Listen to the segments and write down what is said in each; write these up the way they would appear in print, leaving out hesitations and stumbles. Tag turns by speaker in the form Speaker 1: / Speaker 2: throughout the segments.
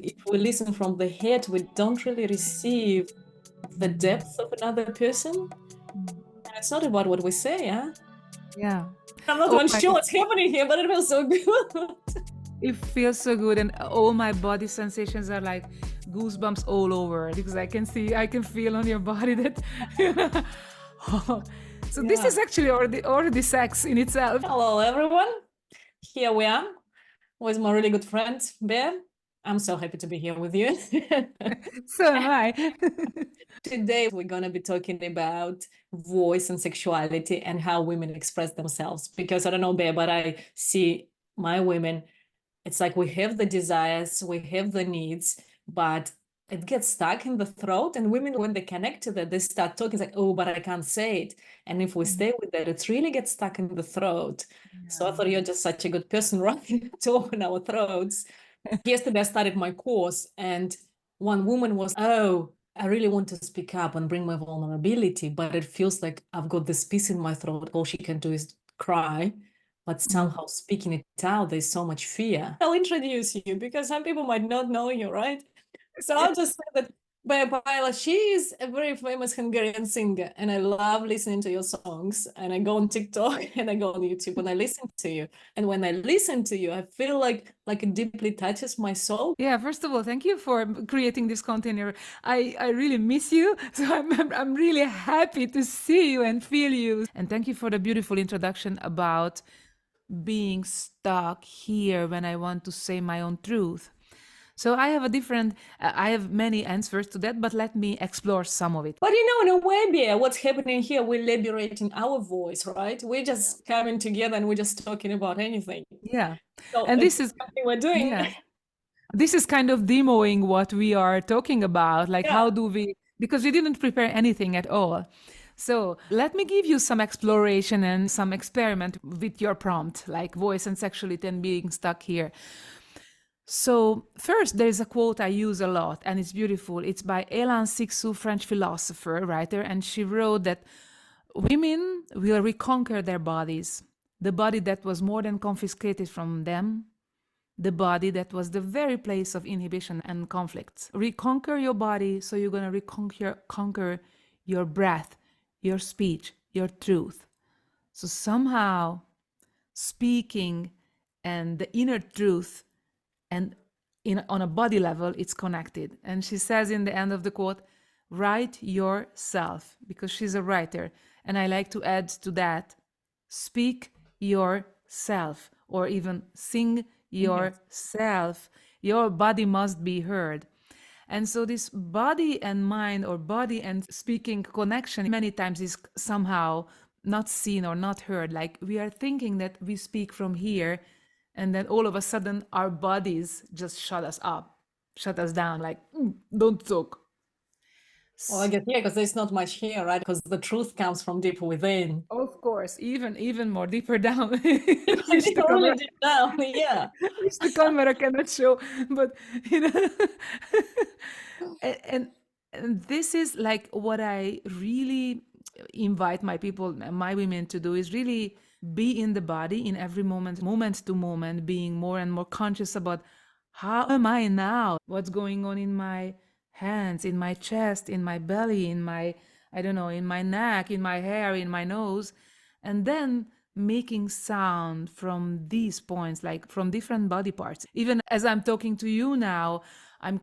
Speaker 1: If we listen from the head, we don't really receive the depth of another person. And it's not about what we say, huh?
Speaker 2: Yeah.
Speaker 1: I'm not
Speaker 2: Oh
Speaker 1: even
Speaker 2: my,
Speaker 1: sure what's happening here, but it feels so good.
Speaker 2: it feels so good, and all my body sensations are like goosebumps all over because I can feel on your body that. So this
Speaker 1: Yeah.
Speaker 2: is actually already sex in itself.
Speaker 1: Hello, everyone. Here we are with my really good friend, Bea. I'm so happy to be here with you.
Speaker 2: So am I.
Speaker 1: Today, we're going to be talking about voice and sexuality and how women express themselves. Because I don't know, Bea, but I see my women, it's like we have the desires, we have the needs, but it gets stuck in the throat. And women, when they connect to that, they start talking, it's like, oh, but I can't say it. And if we stay with that, it really gets stuck in the throat. So I
Speaker 2: Yeah.
Speaker 1: thought you're just such a good person, right? To open our throats. Yesterday, I started my course, and one woman was, oh, I really want to speak up and bring my vulnerability, but it feels like I've got this piece in my throat. All she can do is cry. But somehow speaking it out, there's so much fear. I'll introduce you because some people might not know you, right? So I'll just say that Bea Palya, she is a very famous Hungarian singer, and I love listening to your songs. And I go on TikTok and I go on YouTube and I listen to you. And when I listen to you, I feel like it deeply touches my soul.
Speaker 2: Yeah, first of all, thank you for creating this container. I really miss you. So I'm really happy to see you and feel you. And thank you for the beautiful introduction about being stuck here when I want to say my own truth. So I have many answers to that, but let me explore some of it.
Speaker 1: But in a way, Bea, what's happening here, we're liberating our voice, right? We're just coming together and we're just talking about anything.
Speaker 2: Yeah.
Speaker 1: So
Speaker 2: And
Speaker 1: it's
Speaker 2: this is,
Speaker 1: something we're doing.
Speaker 2: yeah, this is kind of demoing what we are talking about. Like,
Speaker 1: Yeah.
Speaker 2: how do we, because we didn't prepare anything at all. So let me give you some exploration and some experiment with your prompt, like voice and sexuality and being stuck here. So first, there is a quote I use a lot, and it's beautiful. It's by Hélène Cixous, French philosopher, writer, and she wrote that women will reconquer their bodies, the body that was more than confiscated from them, the body that was the very place of inhibition and conflicts. Reconquer your body, so you're going to conquer your breath, your speech, your truth. So somehow speaking and the inner truth and on a body level, it's connected. And she says in the end of the quote, write yourself, because she's a writer. And I like to add to that, speak yourself, or even sing yourself. Your body must be heard. And so this body and mind, or body and speaking connection, many times is somehow not seen or not heard. Like we are thinking that we speak from here, and then all of a sudden our bodies just shut us up, shut us down, like, don't talk.
Speaker 1: Well, I guess, yeah, because there's not much here, right? Because the truth comes from deep within.
Speaker 2: Of course, even more deeper down, which the
Speaker 1: Really
Speaker 2: camera,
Speaker 1: deep down, yeah.
Speaker 2: which the camera cannot show, but you know. and, and this is like what I really invite my people, my women, to do, is really be in the body in every moment to moment, being more and more conscious about how am I now, what's going on in my hands, in my chest, in my belly, in my, I don't know, in my neck, in my hair, in my nose, and then making sound from these points, like from different body parts. Even as I'm talking to you now, I'm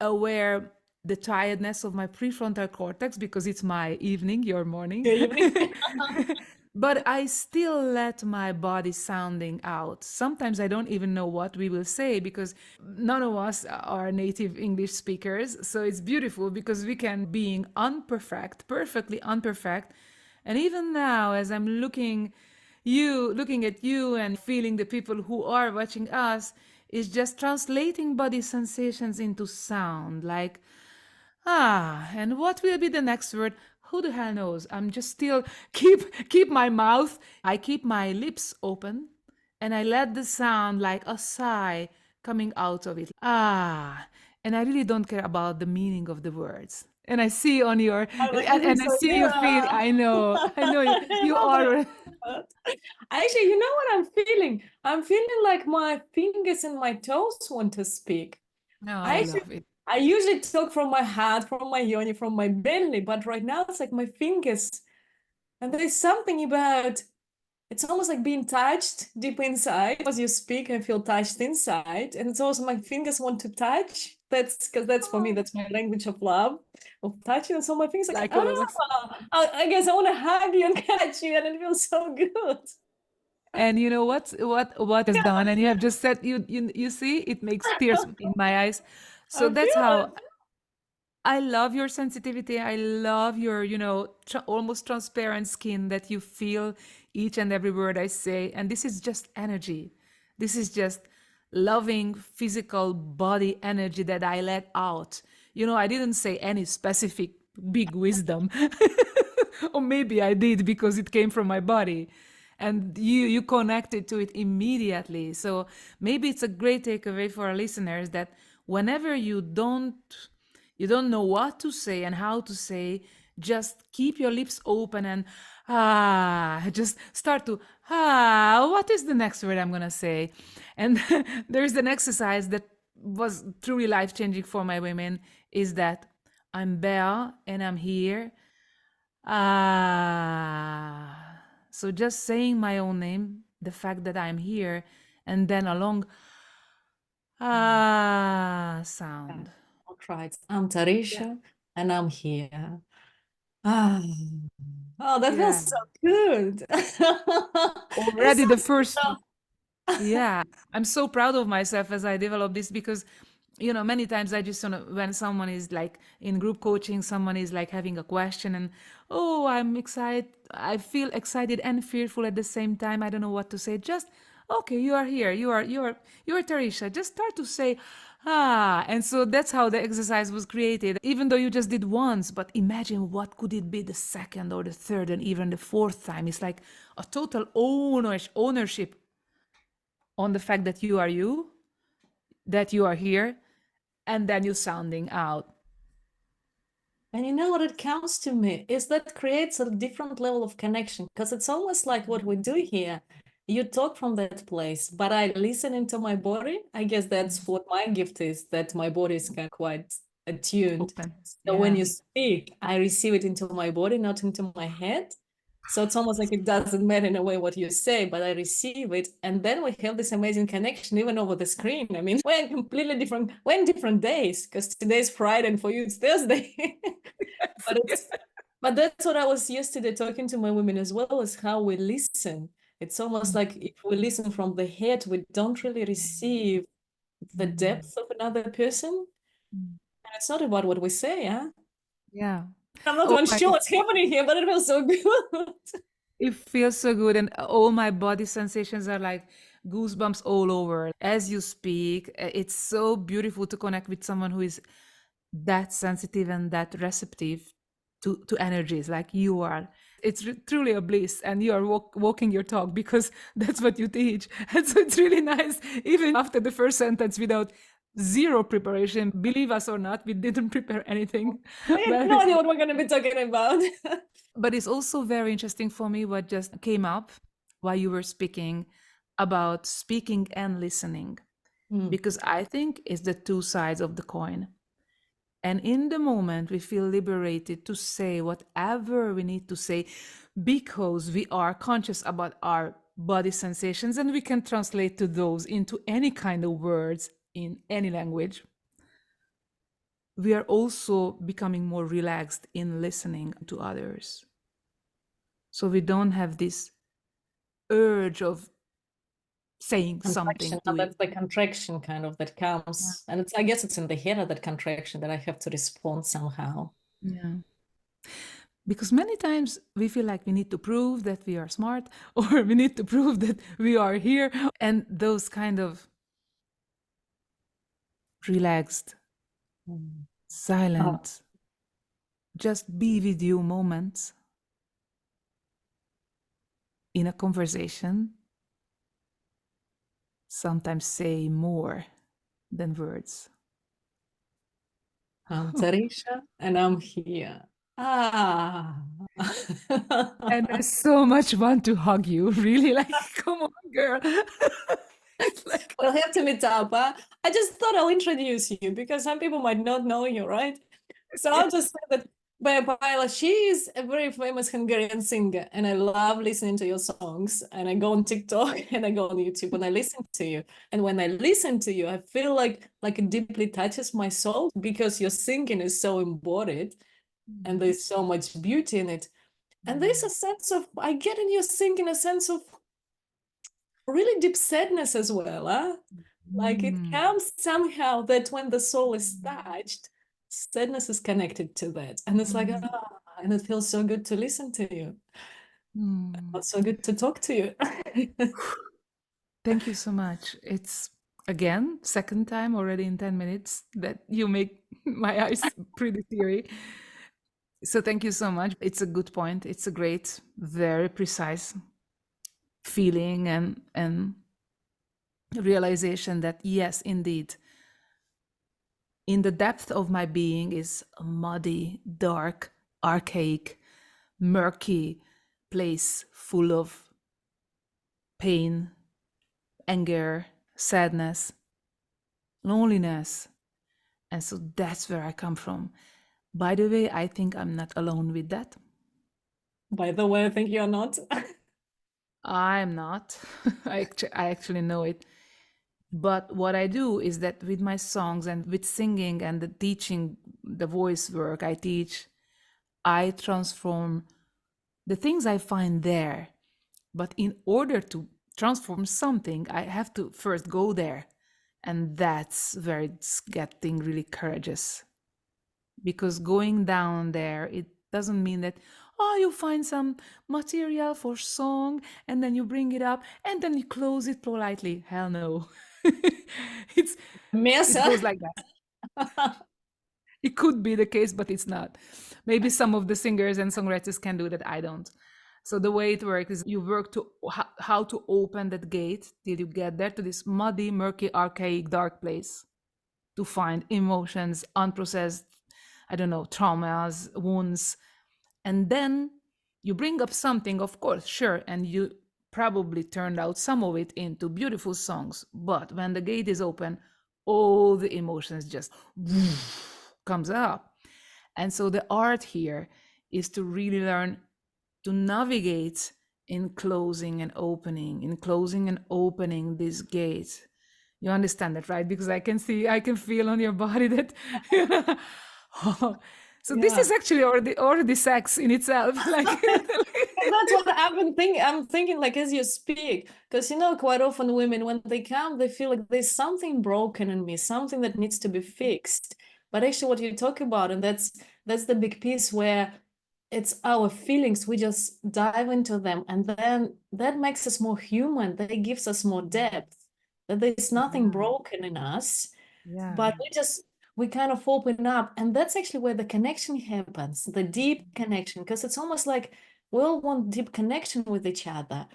Speaker 2: aware the tiredness of my prefrontal cortex because it's my evening, your morning. But I still let my body sounding out. Sometimes I don't even know what we will say because none of us are native English speakers. So it's beautiful because we can, being unperfect, perfectly unperfect. And even now, as I'm looking at you and feeling the people who are watching us, is just translating body sensations into sound, like, and what will be the next word? Who the hell knows? I'm just still keep my mouth. I keep my lips open and I let the sound like a sigh coming out of it. And I really don't care about the meaning of the words. And I see on your
Speaker 1: I'm like,
Speaker 2: and I
Speaker 1: so,
Speaker 2: see you feel.
Speaker 1: yeah.
Speaker 2: I know you.
Speaker 1: I
Speaker 2: You
Speaker 1: love
Speaker 2: are.
Speaker 1: that. Actually, you know what I'm feeling? I'm feeling like my fingers and my toes want to speak.
Speaker 2: No, I
Speaker 1: I actually,
Speaker 2: love it.
Speaker 1: I usually talk from my heart, from my yoni, from my belly, but right now it's like my fingers. And there's something about it's almost like being touched deep inside. As you speak, I feel touched inside. And it's also my fingers want to touch. That's because that's for me,
Speaker 2: Oh,
Speaker 1: that's my language of love, of touching. And so my fingers like,
Speaker 2: psychologists.
Speaker 1: I guess I want to hug you and catch you, and it feels so good.
Speaker 2: And you know what has done, and you have just said, you see, it makes tears in my eyes. So
Speaker 1: I
Speaker 2: that's
Speaker 1: feel
Speaker 2: how
Speaker 1: it.
Speaker 2: I love your sensitivity. I love your, almost transparent skin that you feel each and every word I say. And this is just energy. This is just loving physical body energy that I let out. I didn't say any specific big wisdom. Or maybe I did because it came from my body. And you connected to it immediately. So maybe it's a great takeaway for our listeners that whenever you don't know what to say and how to say, just keep your lips open and just start to what is the next word I'm going to say? And there's an exercise that was truly life changing for my women, is that I'm Bea and I'm here. So just saying my own name, the fact that I'm here, and then a long sound.
Speaker 1: All right. I'm
Speaker 2: Yeah.
Speaker 1: Tarisha, and I'm here. Ah, oh, that
Speaker 2: Yeah.
Speaker 1: feels so good. It's
Speaker 2: Already the first.
Speaker 1: so
Speaker 2: Yeah, I'm so proud of myself as I develop this, because many times I just when someone is like in group coaching, someone is like having a question, and oh, I'm excited, I feel excited and fearful at the same time, I don't know what to say. Just okay, you are here, you are Tarisha, just start to say and so that's how the exercise was created, even though you just did once. But imagine what could it be the second or the third and even the fourth time. It's like a total ownership on the fact that you are you, that you are here, and then you sounding out.
Speaker 1: And you know what it comes to me is that creates a different level of connection because it's almost like what we do here. You talk from that place, but I listen into my body. I guess that's what my gift is, that my body is kind of quite attuned.
Speaker 2: Open.
Speaker 1: So when
Speaker 2: Yeah.
Speaker 1: you speak, I receive it into my body, not into my head. So it's almost like it doesn't matter in a way what you say, but I receive it. And then we have this amazing connection, even over the screen. I mean, we're completely different, we're in different days because today's Friday and for you it's Thursday. But it's but that's what I was yesterday talking to my women as well, is how we listen. It's almost like if we listen from the head, we don't really receive the depth of another person. And it's not about what we say, huh?
Speaker 2: Yeah.
Speaker 1: I'm not
Speaker 2: Oh
Speaker 1: even
Speaker 2: my
Speaker 1: sure
Speaker 2: God.
Speaker 1: what's happening here, but it feels so good.
Speaker 2: It feels so good, and all my body sensations are like goosebumps all over as you speak. It's so beautiful to connect with someone who is that sensitive and that receptive to energies like you are. It's truly a bliss, and you are walking your talk because that's what you teach. And so it's really nice, even after the first sentence, without zero preparation. Believe us or not, we didn't prepare anything.
Speaker 1: I had
Speaker 2: but
Speaker 1: no idea what we're going to be talking about.
Speaker 2: but it's also very interesting for me what just came up while you were speaking about speaking and listening,
Speaker 1: Mm.
Speaker 2: because I think it's the two sides of the coin. And in the moment, we feel liberated to say whatever we need to say because we are conscious about our body sensations, and we can translate to those into any kind of words in any language. We are also becoming more relaxed in listening to others. So we don't have this urge of saying something
Speaker 1: Contraction,
Speaker 2: to it.
Speaker 1: that's the contraction kind of that
Speaker 2: Yeah.
Speaker 1: comes. And it's, I guess it's in the head of that contraction that I have to respond somehow.
Speaker 2: Yeah. Because many times we feel like we need to prove that we are smart or we need to prove that we are here. And those kind of relaxed,
Speaker 1: Mm. Oh,
Speaker 2: silent, just be with you moments in a conversation sometimes say more than words.
Speaker 1: I'm Tarisha and I'm here. Ah.
Speaker 2: And I so much want to hug you, really, like, come on, girl. It's like,
Speaker 1: We'll have to meet up. Huh? I just thought I'll introduce you because some people might not know you, right? So
Speaker 2: yeah.
Speaker 1: I'll just say that Bea Palya, she is a very famous Hungarian singer, and I love listening to your songs. And I go on TikTok and I go on YouTube and I listen to you. And when I listen to you, I feel like it deeply touches my soul because your singing is so embodied and there's so much beauty in it. And there's a sense of, I get in your singing a sense of really deep sadness as well, huh? Like it
Speaker 2: Mm.
Speaker 1: comes somehow that when the soul is touched, sadness is connected to that. And it's like,
Speaker 2: Mm.
Speaker 1: ah, and it feels so good to listen to you.
Speaker 2: Mm.
Speaker 1: It's so good to talk to you.
Speaker 2: Thank you so much. It's again, second time already in 10 minutes that you make my eyes pretty teary. So thank you so much. It's a good point. It's a great, very precise feeling and realization that yes, indeed, in the depth of my being is a muddy, dark, archaic, murky place full of pain, anger, sadness, loneliness. And so that's where I come from. By the way, I think I'm not alone with that.
Speaker 1: By the way, I think you're not.
Speaker 2: I'm not. I actually know it. But what I do is that with my songs and with singing and the teaching, the voice work I teach, I transform the things I find there. But in order to transform something, I have to first go there. And that's where it's getting really courageous. Because going down there, it doesn't mean that, oh, you find some material for song and then you bring it up and then you close it politely. Hell no. it's
Speaker 1: Mess,
Speaker 2: it
Speaker 1: huh?
Speaker 2: goes like that. It could be the case, but it's not. Maybe some of the singers and songwriters can do that. I don't. So the way it works is you work to how to open that gate till you get there to this muddy, murky, archaic, dark place to find emotions, unprocessed, I don't know, traumas, wounds. And then you bring up something, of course, sure, and you probably turned out some of it into beautiful songs. But when the gate is open, all the emotions just comes up. And so the art here is to really learn to navigate in closing and opening this gate. You understand that, right? Because I can see, I can feel on your body that. So this
Speaker 1: Yeah.
Speaker 2: is actually already sex in itself. Like,
Speaker 1: And that's what I've been thinking. I'm thinking like as you speak, because quite often women, when they come, they feel like there's something broken in me, something that needs to be fixed. But actually, what you talk about, and that's the big piece where it's our feelings. We just dive into them, and then that makes us more human. That gives us more depth. That there's nothing
Speaker 2: yeah,
Speaker 1: broken in us,
Speaker 2: yeah,
Speaker 1: but we kind of open up, and that's actually where the connection happens, the deep connection, because it's almost like we all want deep connection with each other,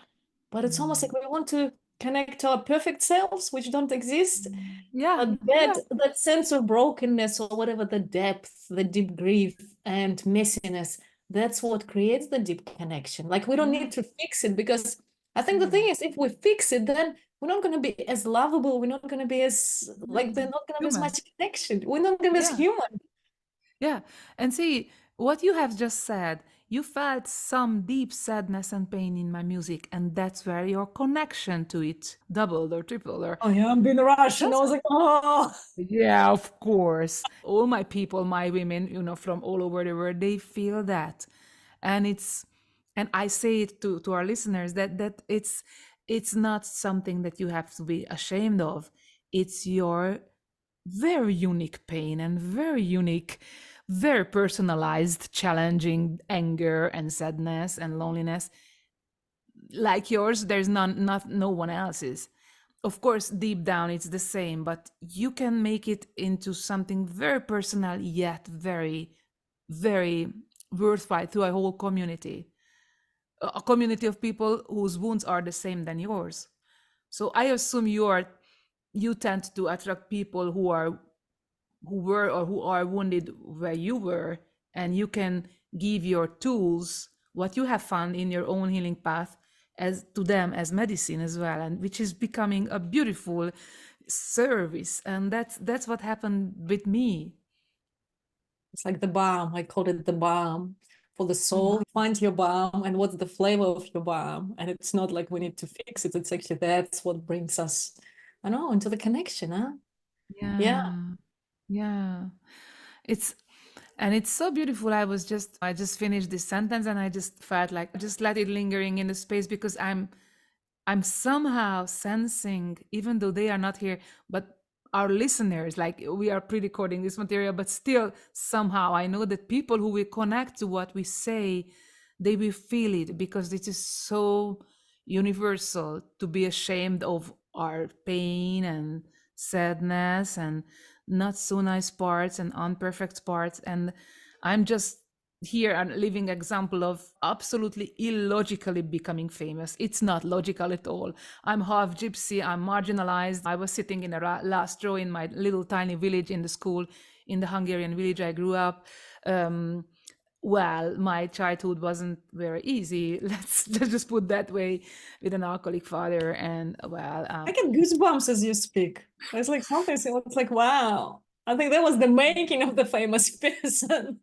Speaker 1: but it's almost like we want to connect to our perfect selves, which don't exist.
Speaker 2: yeah,
Speaker 1: But
Speaker 2: yeah,
Speaker 1: that sense of brokenness or whatever, the depth, the deep grief and messiness, that's what creates the deep connection. Like we don't
Speaker 2: yeah,
Speaker 1: need to fix it, because I think the
Speaker 2: yeah,
Speaker 1: thing is, if we fix it, then we're not going to be as lovable. We're not going to be as,
Speaker 2: yeah.
Speaker 1: like, there's not going to be as
Speaker 2: Human.
Speaker 1: much connection. We're not going to be as
Speaker 2: Yeah.
Speaker 1: human.
Speaker 2: Yeah. And see, what you have just said, you felt some deep sadness and pain in my music, and that's where your connection to it doubled or tripled or
Speaker 1: Oh, yeah, I'm being Russian. I
Speaker 2: that's
Speaker 1: was like, oh,
Speaker 2: yeah, of course. All my people, my women, from all over the world, they feel that. And and I say it to our listeners that it's not something that you have to be ashamed of. It's your very unique pain and very unique, very personalized, challenging anger and sadness and loneliness. Like yours, there's no one else's. Of course, deep down it's the same, but you can make it into something very personal yet very, very worthwhile to a whole community. A community of people whose wounds are the same than yours. So I assume you tend to attract people who were or who are wounded where you were, and you can give your tools, what you have found in your own healing path, as to them as medicine as well, and which is becoming a beautiful service. And that's what happened with me.
Speaker 1: It's like the balm. I called it the balm for the soul.
Speaker 2: Mhm.
Speaker 1: Find your balm and what's the flavor of your balm. And it's not like we need to fix it. It's actually that's what brings us, I know, into the connection, huh? Yeah.
Speaker 2: Yeah, yeah. It's and it's so beautiful. I just finished this sentence and I just felt like just let it lingering in the space, because I'm somehow sensing, even though they are not here, but our listeners, like we are pre-recording this material, but still somehow I know that people who will connect to what we say, they will feel it, because it is so universal to be ashamed of our pain and sadness and not so nice parts and imperfect parts. And I'm just here a living example of absolutely illogically becoming famous. It's not logical at all. I'm half gypsy, I'm marginalized. I was sitting in the last row in my little tiny village in the school, in the Hungarian village I grew up. Um, well, my childhood wasn't very easy. Let's just put that way, with an alcoholic father. And well,
Speaker 1: I get goosebumps as you speak. It's like something, it's like, wow. I think that was the making of the famous person.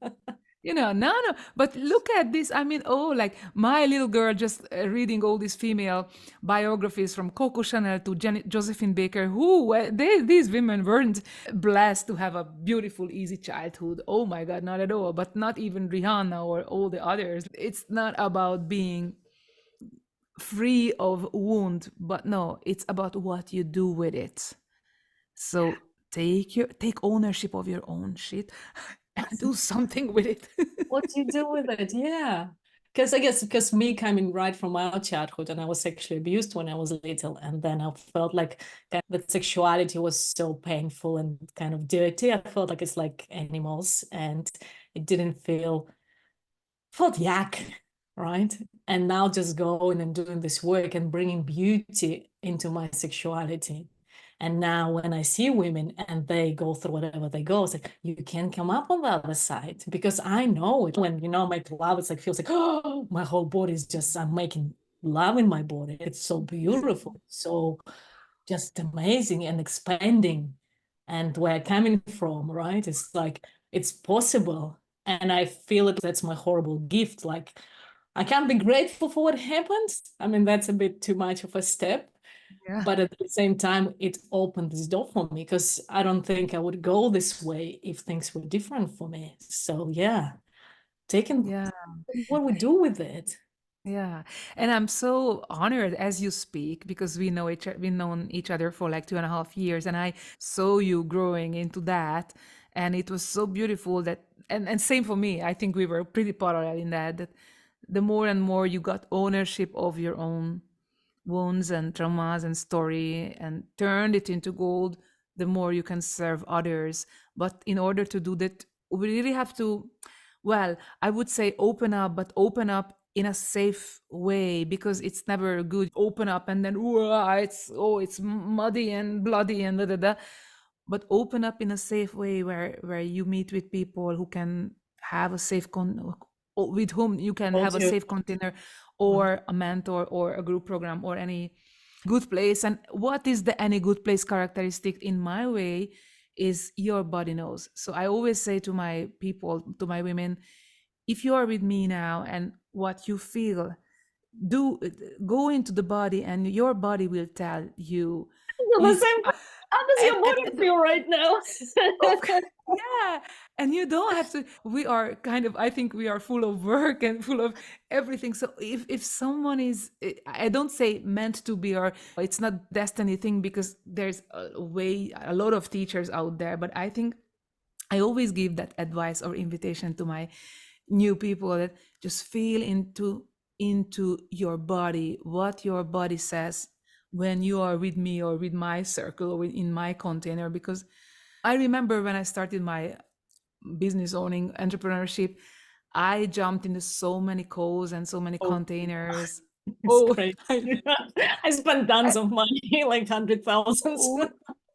Speaker 2: no, but look at this. I mean, oh, like my little girl just reading all these female biographies from Coco Chanel to Josephine Baker, who these women weren't blessed to have a beautiful, easy childhood. Oh my God, not at all. But not even Rihanna or all the others. It's not about being free of wound, but no, it's about what you do with it. So take ownership of your own shit and do something with it.
Speaker 1: What do you do with it? Yeah. Because I guess because me coming right from my childhood and I was sexually abused when I was little, and then I felt like that sexuality was so painful and kind of dirty. I felt like it's like animals, and it didn't felt yuck, right? And now just going and doing this work and bringing beauty into my sexuality. And now when I see women and they go through whatever they go, it's like, you can come up on the other side, because I know it. When, make love, it's like, feels like, oh, my whole body is just, I'm making love in my body. It's so beautiful. So just amazing and expanding. And where I'm coming from, right? It's like, it's possible. And I feel it, that's my horrible gift. Like, I can't be grateful for what happened. I mean, that's a bit too much of a step.
Speaker 2: Yeah.
Speaker 1: But at the same time, it opened this door for me, because I don't think I would go this way if things were different for me. So yeah, taking
Speaker 2: Yeah.
Speaker 1: what we do with it.
Speaker 2: Yeah. And I'm so honored as you speak, because we've known each other for like 2.5 years, and I saw you growing into that. And it was so beautiful that, and same for me. I think we were pretty parallel in that the more and more you got ownership of your own wounds and traumas and story and turned it into gold, the more you can serve others. But in order to do that, we really have to, well, I would say open up, but open up in a safe way, because it's never good open up and then it's muddy and bloody and da da da. But open up in a safe way, where you meet with people who can have a with whom you can
Speaker 1: Told
Speaker 2: have a
Speaker 1: you.
Speaker 2: safe container, or a mentor or a group program or any good place. And what is the any good place characteristic in my way is your body knows. So I always say to my people, to my women, if you are with me now and what you feel, do go into the body and your body will tell you.
Speaker 1: The
Speaker 2: Is
Speaker 1: same. How does your body
Speaker 2: and
Speaker 1: feel right now?
Speaker 2: yeah, and you don't have to. We are kind of, I think we are full of work and full of everything. So if someone is, I don't say meant to be, or it's not destiny thing, because there's a lot of teachers out there. But I think I always give that advice or invitation to my new people, that just feel into your body, what your body says when you are with me or with my circle or in my container. Because I remember when I started my business owning entrepreneurship, I jumped into so many calls and so many
Speaker 1: Oh,
Speaker 2: containers.
Speaker 1: it's
Speaker 2: Oh,
Speaker 1: crazy. I spent tons of money, like 100,000.
Speaker 2: oh,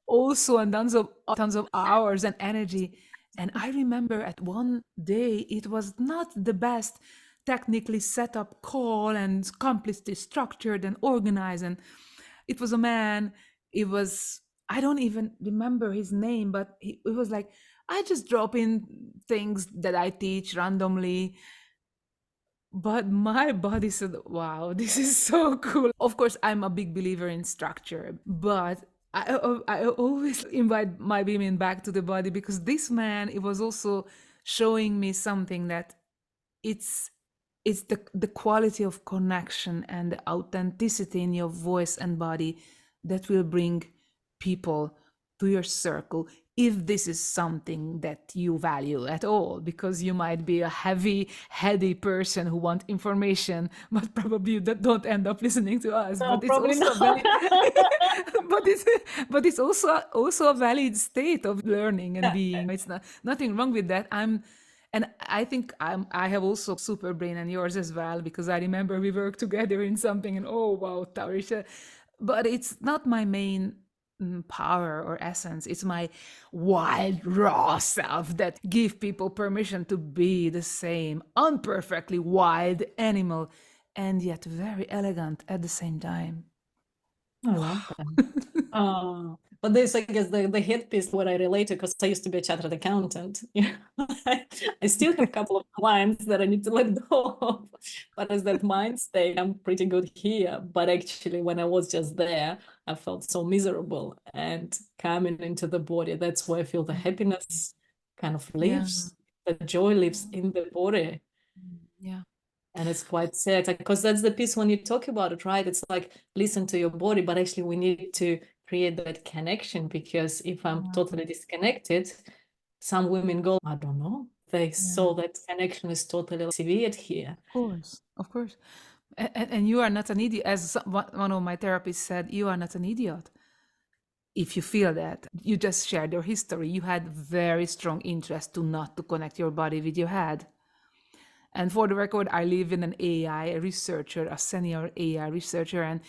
Speaker 2: also, and tons of hours and energy. And I remember at one day, it was not the best technically set up call and completely structured and organized. And it was a man. It was, I don't even remember his name, but it was like, I just drop in things that I teach randomly. But my body said, wow, this is so cool. Of course, I'm a big believer in structure, but I always invite my women back to the body, because this man, it was also showing me something that it's it's the quality of connection and the authenticity in your voice and body that will bring people to your circle, if this is something that you value at all, because you might be a heavy heady person who want information, but probably you don't end up listening to us.
Speaker 1: No,
Speaker 2: But it's
Speaker 1: probably
Speaker 2: also a
Speaker 1: not.
Speaker 2: valid but it's also a valid state of learning and
Speaker 1: Yeah.
Speaker 2: being. It's nothing wrong with that. And I think I have also super brain, and yours as well, because I remember we worked together in something, and oh wow, Tarisha. But it's not my main power or essence. It's my wild raw self that give people permission to be the same unperfectly wild animal, and yet very elegant at the same time.
Speaker 1: I love that. But this, I guess, the headpiece what I relate to, because I used to be a chartered accountant. Yeah, I still have a couple of clients that I need to let go of. But as that mind state, I'm pretty good here. But actually, when I was just there, I felt so miserable. And coming into the body, that's where I feel the happiness kind of
Speaker 2: Yeah.
Speaker 1: lives. The joy lives in the body.
Speaker 2: Yeah.
Speaker 1: And it's quite sad because that's the piece when you talk about it, right? It's like listen to your body, but actually we need to create that connection, because if I'm totally disconnected, some women go, I don't know, they saw that connection is totally severed here.
Speaker 2: Of course, of course. And you are not an idiot. As one of my therapists said, you are not an idiot. If you feel that, you just shared your history. You had very strong interest to not to connect your body with your head. And for the record, I live in an AI researcher, a senior AI researcher, and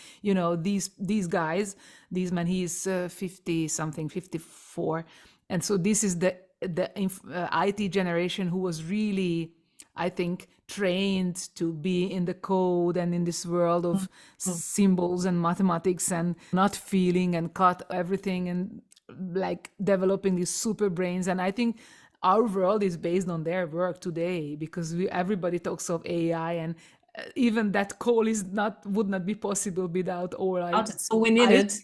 Speaker 2: these guys, these men, he's 50 something, 54, and so this is the IT generation who was really, I think, trained to be in the code and in this world of
Speaker 1: Mhm.
Speaker 2: symbols and mathematics and not feeling and cut everything and like developing these super brains. And I think our world is based on their work today, because everybody talks of AI, and even that call would not be possible without all
Speaker 1: So we need
Speaker 2: I
Speaker 1: it.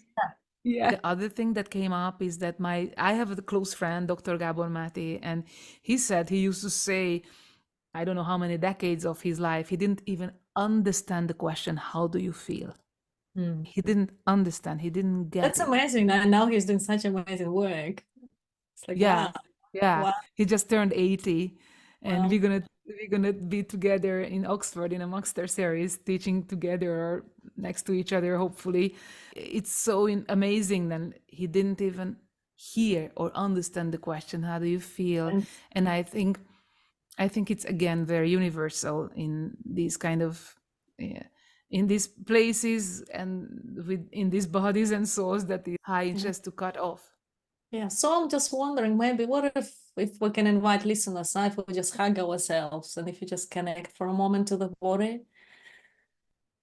Speaker 2: yeah. The other thing that came up is that I have a close friend, Dr. Gabor Mati, and he said he used to say, I don't know how many decades of his life, he didn't even understand the question, how do you feel?
Speaker 1: Mm.
Speaker 2: He didn't understand, he didn't get
Speaker 1: That's
Speaker 2: it.
Speaker 1: amazing. And now he's doing such amazing work. It's like,
Speaker 2: Yeah,
Speaker 1: wow,
Speaker 2: yeah.
Speaker 1: wow,
Speaker 2: He just turned 80, and
Speaker 1: wow.
Speaker 2: we're gonna be together in Oxford in a master series, teaching together or next to each other, hopefully. It's so amazing that he didn't even hear or understand the question, how do you feel?
Speaker 1: And
Speaker 2: And I think it's again very universal in these kind of yeah, in these places and in these bodies and souls that is high
Speaker 1: yeah.
Speaker 2: interest to cut off.
Speaker 1: Yeah, so I'm just wondering, maybe what if we can invite listeners, if we just hug ourselves and if you just connect for a moment to the body,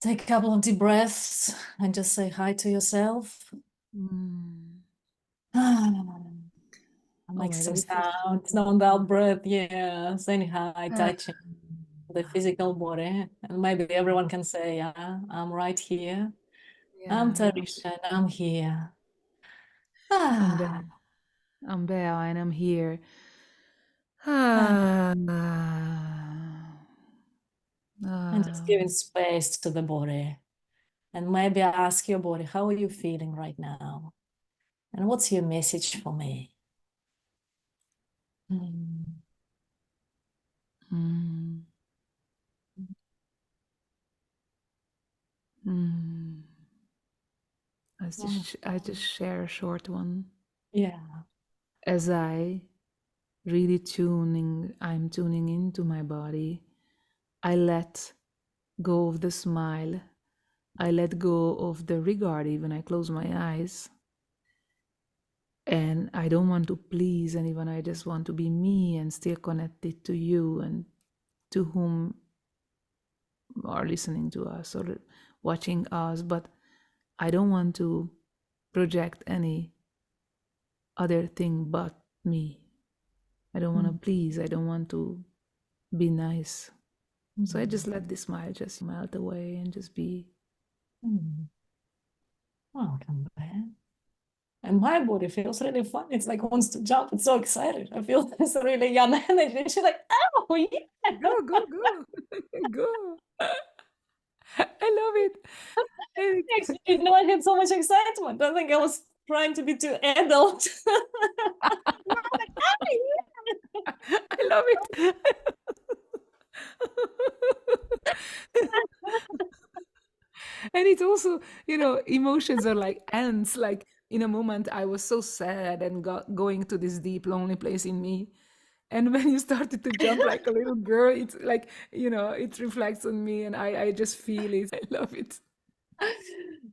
Speaker 1: take a couple of deep breaths and just say hi to yourself.
Speaker 2: Mm. Oh
Speaker 1: Make
Speaker 2: my
Speaker 1: some
Speaker 2: God, it feels so
Speaker 1: sounds,
Speaker 2: good.
Speaker 1: non out breath, yeah, saying hi,
Speaker 2: Ah.
Speaker 1: touching the physical body. And maybe everyone can say, yeah, I'm right here. I'm
Speaker 2: Yeah,
Speaker 1: Tarisha and I'm here.
Speaker 2: I'm
Speaker 1: Ah,
Speaker 2: Bea. I'm Bea and I'm here.
Speaker 1: ah.
Speaker 2: Ah.
Speaker 1: And just
Speaker 2: Ah.
Speaker 1: giving space to the body. And maybe ask your body, how are you feeling right now? And what's your message for me? Mm.
Speaker 2: Mm. Mm.
Speaker 1: Oh,
Speaker 2: I just share a short one.
Speaker 1: yeah.
Speaker 2: As I'm tuning into my body. I let go of the smile. I let go of the regard even I close my eyes. And I don't want to please anyone. I just want to be me and still connected to you and to whom are listening to us or watching us, but I don't want to project any other thing but me. I don't want to
Speaker 1: Mm.
Speaker 2: please. I don't want to be nice. So I just
Speaker 1: Mm.
Speaker 2: let the smile just melt away and just be.
Speaker 1: Mm. Welcome, Bea. And my body feels really fun. It's like wants to jump. It's so excited. I feel this really young energy. She's like, oh yeah.
Speaker 2: Go, go, go, go. I love it.
Speaker 1: Actually, you know, I had so much excitement. I think I was trying to be too adult. Now I'm like, oh,
Speaker 2: I love it. And it's also, emotions are like ants. Like in a moment, I was so sad and going to this deep, lonely place in me. And when you started to jump like a little girl, it's like, it reflects on me and I just feel it. I love it.
Speaker 1: yeah.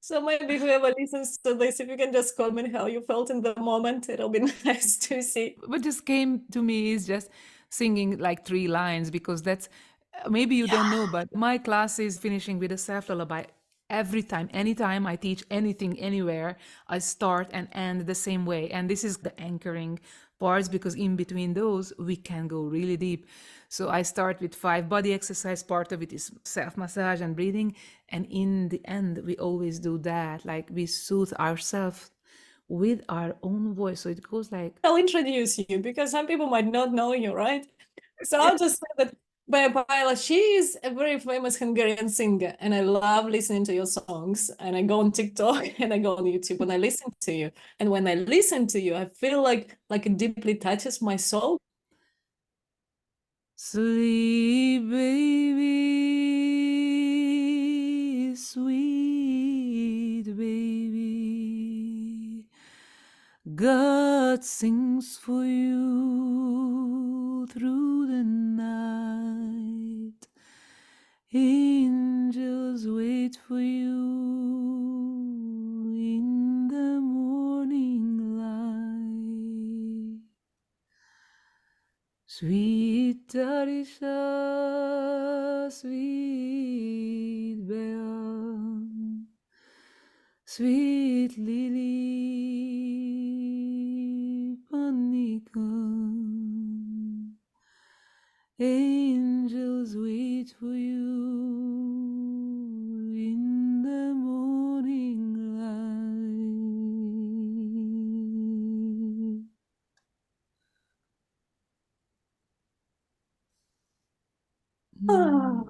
Speaker 1: So maybe whoever listens to this, if you can just comment how you felt in the moment, it'll be nice to see.
Speaker 2: What just came to me is just singing like 3 lines because that's maybe you don't know, but my class is finishing with a self lullaby every time. Anytime I teach anything anywhere, I start and end the same way. And this is the anchoring parts because in between those, we can go really deep. So I start with 5 body exercise. Part of it is self massage and breathing. And in the end, we always do that. Like we soothe ourselves with our own voice. So it goes like,
Speaker 1: I'll introduce you because some people might not know you, right? So
Speaker 2: yeah.
Speaker 1: I'll just say that Bea Palya, she is a very famous Hungarian singer, and I love listening to your songs. And I go on TikTok and I go on YouTube and I listen to you. And when I listen to you, I feel like it deeply touches my soul.
Speaker 2: Sleep, baby, sweet baby. God sings for you through the night. Angels wait for you in the morning light. Sweet Tarisha, sweet Belle, sweet Lily Panika. Angels wait for you in the morning light.
Speaker 1: Ah,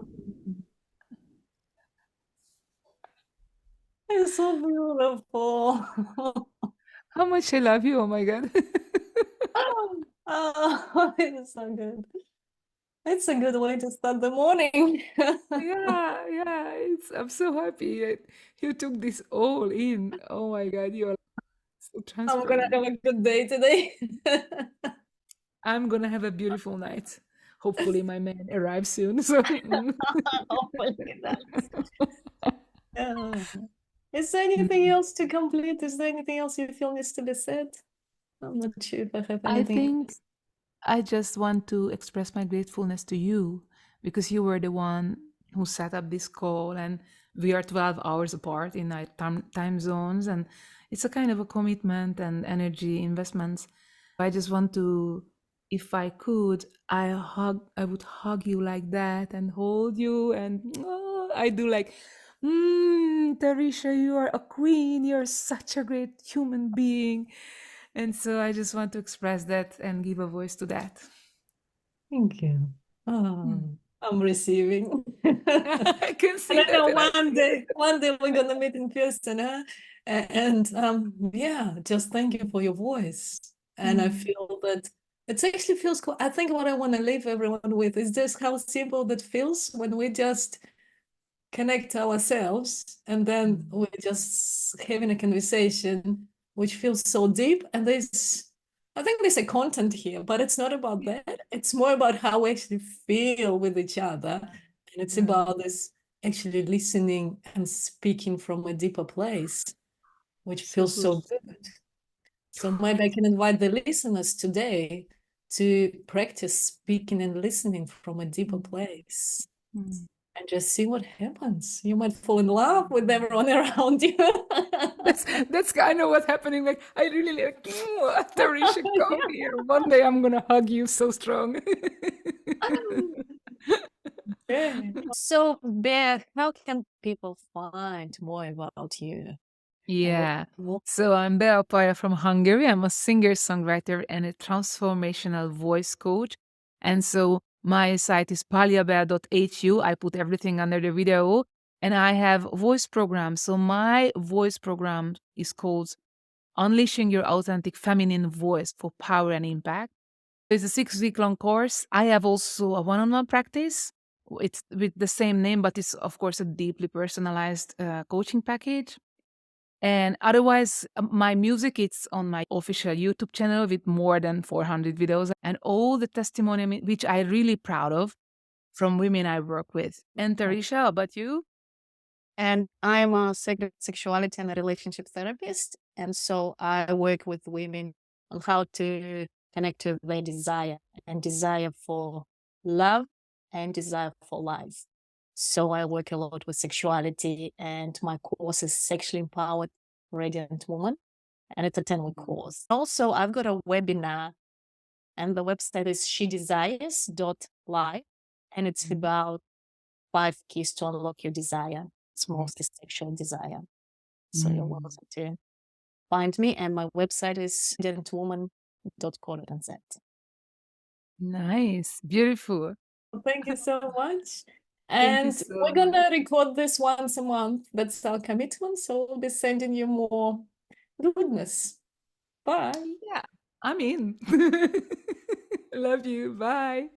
Speaker 1: it's so beautiful.
Speaker 2: How much I love you, oh my God.
Speaker 1: Oh, it's so good. It's a good way to start the morning.
Speaker 2: Yeah, yeah, I'm so happy that you took this all in. Oh my God, you are so
Speaker 1: I'm gonna
Speaker 2: transparent.
Speaker 1: have a good day today.
Speaker 2: I'm gonna have a beautiful night. Hopefully, my man arrives soon. So,
Speaker 1: Hopefully that. Yeah. Is there anything else to complete? Is there anything else you feel needs to be said? I'm not sure if I have
Speaker 2: I
Speaker 1: anything
Speaker 2: think
Speaker 1: else.
Speaker 2: I just want to express my gratefulness to you because you were the one who set up this call, and we are 12 hours apart in our time zones, and it's a kind of a commitment and energy investments. I just want to, if I could, I would hug you like that and hold you, and I do like, Tarisha, you are a queen. You're such a great human being. And so I just want to express that and give a voice to that.
Speaker 1: Thank you.
Speaker 2: Mm.
Speaker 1: Oh, I'm receiving.
Speaker 2: I can
Speaker 1: And
Speaker 2: see
Speaker 1: I
Speaker 2: that,
Speaker 1: know
Speaker 2: and I feel it.
Speaker 1: one day we're gonna meet in person, huh? And yeah, just thank you for your voice. And I
Speaker 2: Mm.
Speaker 1: feel that it actually feels cool. I think what I want to leave everyone with is just how simple that feels when we just connect ourselves and then
Speaker 2: Mm.
Speaker 1: we're just having a conversation which feels so deep. And I think there's a content here, but it's not about
Speaker 2: Yeah.
Speaker 1: that. It's more about how we actually feel with each other. And it's
Speaker 2: Yeah.
Speaker 1: about this actually listening and speaking from a deeper place, which
Speaker 2: So
Speaker 1: feels
Speaker 2: good.
Speaker 1: so good. So maybe I can invite the listeners today to practice speaking and listening from a deeper
Speaker 2: Mm.
Speaker 1: place.
Speaker 2: Mm.
Speaker 1: and just see what happens. You might fall in love with everyone around you.
Speaker 2: That's kind of what's happening. Like, I really like, Tarisha, come here. One day I'm gonna hug you so strong.
Speaker 1: Okay. So, Bea, how can people find more about you?
Speaker 2: Yeah.
Speaker 1: What
Speaker 2: So I'm Bea Palya from Hungary. I'm a singer-songwriter and a transformational voice coach. And so my site is palyabea.hu. I put everything under the video. And I have voice programs. So my voice program is called Unleashing Your Authentic Feminine Voice for Power and Impact. It's a 6-week long course. I have also a one-on-one practice. It's with the same name, but it's, of course, a deeply personalized coaching package. And otherwise, my music, it's on my official YouTube channel with more than 400 videos and all the testimony, which I'm really proud of from women I work with. And Tarisha, how about you?
Speaker 1: And I'm a sexuality and a relationship therapist. And so I work with women on how to connect to their desire and desire for love and desire for life. So I work a lot with sexuality, and my course is Sexually Empowered Radiant Woman. And it's a 10-week course. Also, I've got a webinar, and the website is shedesires.live. And it's about 5 keys to unlock your desire. It's mostly sexual desire. So you're welcome to find me. And my website is radiantwoman.co.nz.
Speaker 2: Nice. Beautiful.
Speaker 1: Thank you so much.
Speaker 2: Thank you
Speaker 1: And
Speaker 2: so
Speaker 1: we're
Speaker 2: much.
Speaker 1: gonna record this once a month. That's our commitment. So we'll be sending you more goodness. Bye.
Speaker 2: Yeah, I'm in. Love you. Bye.